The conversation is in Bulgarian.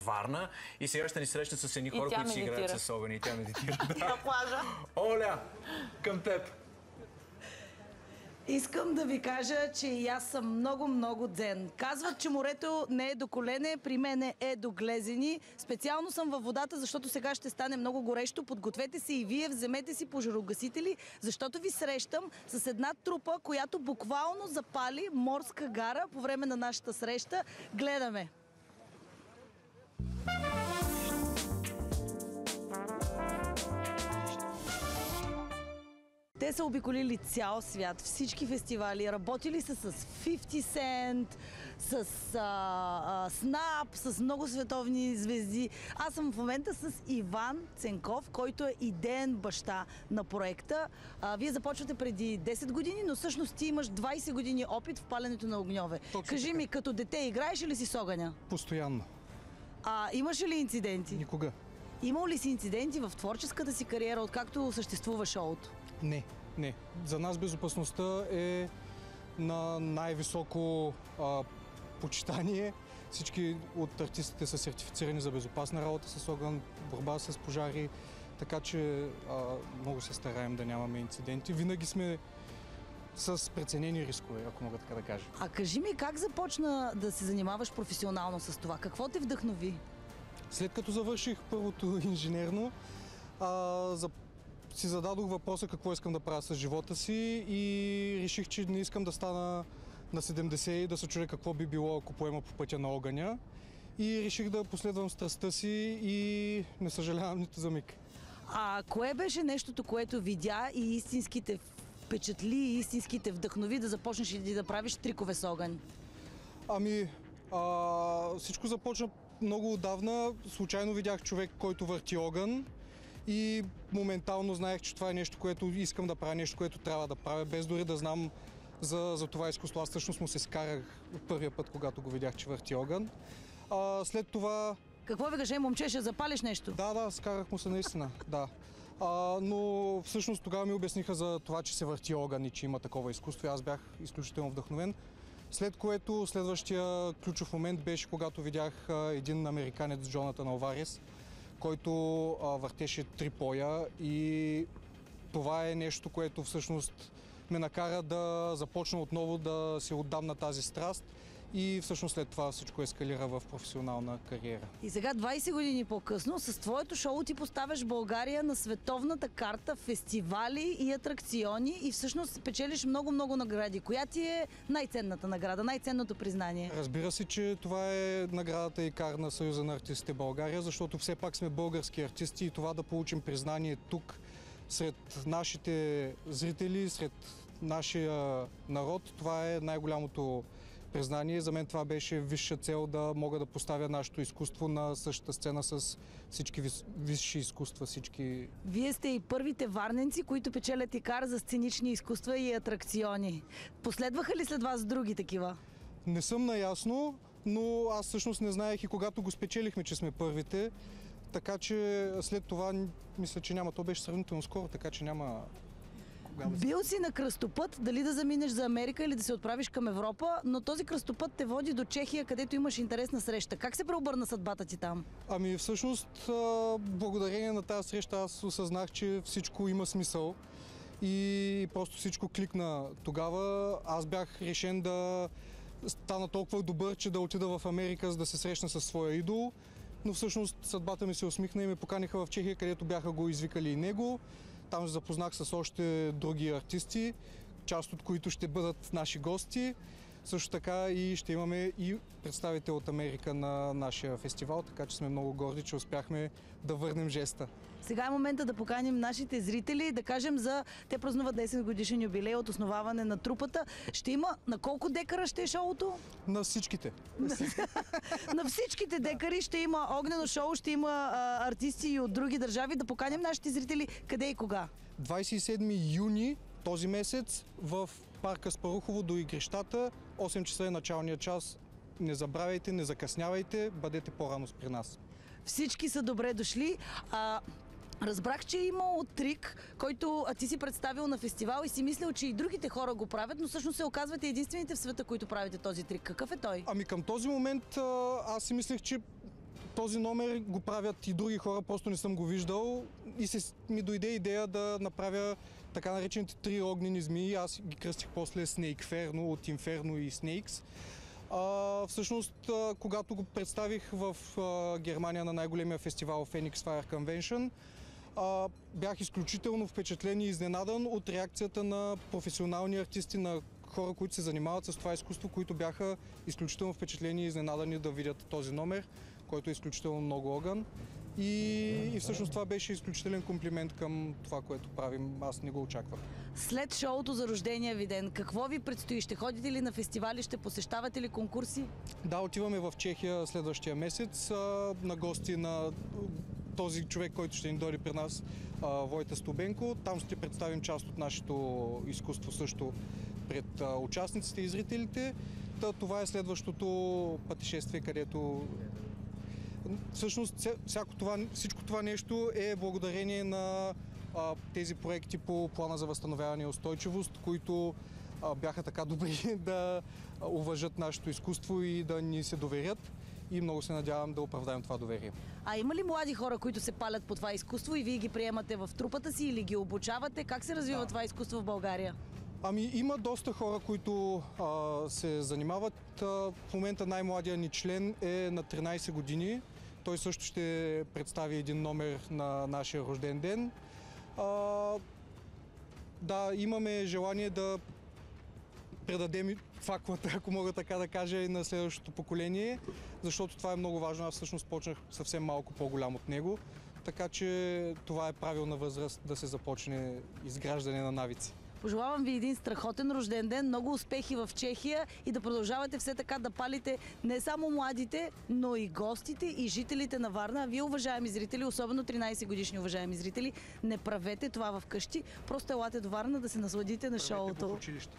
Варна и сега ще ни срещне с едни хора, които си играят с огън и тя медитира. На плажа. Оля, към теб. Искам да ви кажа, че и аз съм много дзен. Казват, че морето не е до колене, при мен е до глезени. Специално съм във водата, защото сега ще стане много горещо. Подгответе се и вие, вземете си пожарогасители, защото ви срещам с една трупа, която буквално запали морска гара по време на нашата среща. Гледаме! Те са обиколили цял свят, всички фестивали, работили са с 50 Cent, с Snap, с много световни звезди. Аз съм в момента с Иван Ценков, който е идеен баща на проекта. Вие започвате преди 10 години, но всъщност ти имаш 20 години опит в паленето на огньове. Кажи ми, като дете играеш ли си с огъня? Постоянно. Имаш ли инциденти? Никога. Имал ли си инциденти в творческата си кариера, откакто съществува шоуто? Не. За нас безопасността е на най-високо почитание. Всички от артистите са сертифицирани за безопасна работа с огън, борба с пожари, така че много се стараем да нямаме инциденти. Винаги сме с преценени рискове, ако мога така да кажа. Кажи ми, как започна да се занимаваш професионално с това? Какво те вдъхнови? След като завърших първото инженерно, си зададох въпроса какво искам да правя с живота си и реших, че не искам да стана на 70 и да се чудя какво би било, ако поема по пътя на огъня. И реших да последвам страстта си и не съжалявам нито за миг. Кое беше нещото, което видя и истинските впечатли, и истинските вдъхнови да започнеш и да правиш трикове с огън? Всичко започна много отдавна. Случайно видях човек, който върти огън. И моментално знаех, че това е нещо, което искам да правя, нещо, което трябва да правя, без дори да знам за това изкуство. Аз всъщност му се скарах от първия път, когато го видях, че върти огън. След това... Какво ви кажа, момче, ще запалиш нещо? Да, скарах му се наистина, да. Но всъщност тогава ми обясниха за това, че се върти огън и че има такова изкуство и аз бях изключително вдъхновен. След което следващия ключов момент беше, когато видях един американец, Джонатан Алварес, който въртеше трипоя и това е нещо, което всъщност ме накара да започна отново да се отдам на тази страст и всъщност след това всичко ескалира в професионална кариера. И сега 20 години по-късно с твоето шоу ти поставяш България на световната карта, фестивали и атракциони и всъщност печелиш много награди. Коя ти е най-ценната награда, най-ценното признание? Разбира се, че това е наградата ИКАР на Съюза на артистите България, защото все пак сме български артисти и това да получим признание тук сред нашите зрители, сред нашия народ, това е най-голямото признание. За мен това беше висша цел да мога да поставя нашето изкуство на същата сцена с всички висши изкуства, всички... Вие сте и първите варненци, които печелят ИКАР за сценични изкуства и атракциони. Последваха ли след вас други такива? Не съм наясно, но аз всъщност не знаех и когато го спечелихме, че сме първите. Така че след това мисля, че няма. То беше сравнително скоро, така че няма... Бил си на кръстопът, дали да заминеш за Америка или да се отправиш към Европа, но този кръстопът те води до Чехия, където имаш интересна среща. Как се преобърна съдбата ти там? Всъщност, благодарение на тази среща аз осъзнах, че всичко има смисъл и просто всичко кликна. Тогава аз бях решен да стана толкова добър, че да отида в Америка, за да се срещна със своя идол. Но всъщност съдбата ми се усмихна и ме поканиха в Чехия, където бяха го извикали и него. Там се запознах с още други артисти, част от които ще бъдат наши гости. Също така и ще имаме и представител от Америка на нашия фестивал, така че сме много горди, че успяхме да върнем жеста. Сега е момента да поканим нашите зрители, да кажем те празнуват 10 годишен юбилей от основаване на трупата. Ще има на колко декара ще е шоуто? На всичките. На всичките декари ще има огнено шоу, ще има артисти и от други държави. Да поканим нашите зрители къде и кога? 27 юни този месец в парк Аспарухово до игрищата. 8 часа е началният час. Не забравяйте, не закъснявайте, бъдете по-рано при нас. Всички са добре дошли. Разбрах, че е имал трик, който ти си представил на фестивал и си мислил, че и другите хора го правят, но всъщност се оказвате единствените в света, които правите този трик. Какъв е той? Към този момент аз си мислех, че този номер го правят и други хора, просто не съм го виждал и ми дойде идея да направя така наречените 3 огнени змии. Аз ги кръстих после Snake Ferno от Inferno и Snakes. Всъщност, когато го представих в Германия на най-големия фестивал Phoenix Fire Convention, бях изключително впечатлен и изненадан от реакцията на професионални артисти, на хора, които се занимават с това изкуство, които бяха изключително впечатлени и изненадани да видят този номер, който е изключително много огън. И всъщност това беше изключителен комплимент към това, което правим. Аз не го очаквах. След шоуто за рождения ви ден, какво ви предстои? Ще ходите ли на фестивали, ще посещавате ли конкурси? Да, отиваме в Чехия следващия месец на гости на този човек, който ще ни дойде при нас, Войта Стубенко. Там ще представим част от нашето изкуство също пред участниците и зрителите. Това е следващото пътешествие, където всъщност всичко това нещо е благодарение на тези проекти по плана за възстановяване и устойчивост, които бяха така добри да уважат нашето изкуство и да ни се доверят. И много се надявам да оправдаем това доверие. А има ли млади хора, които се палят по това изкуство и вие ги приемате в трупата си или ги обучавате? Как се развива това изкуство в България? Има доста хора, които се занимават. В момента най-младият ни член е на 13 години. Той също ще представи един номер на нашия рожден ден. Да, имаме желание да предадем факлата, ако мога така да кажа, и на следващото поколение, защото това е много важно. Аз всъщност почнах съвсем малко по-голям от него, така че това е правилна възраст да се започне изграждане на навици. Пожелавам ви един страхотен рожден ден, много успехи в Чехия и да продължавате все така да палите не само младите, но и гостите и жителите на Варна. Вие, уважаеми зрители, особено 13 годишни уважаеми зрители, не правете това вкъщи, просто елате до Варна да се насладите на шоуто. В училище.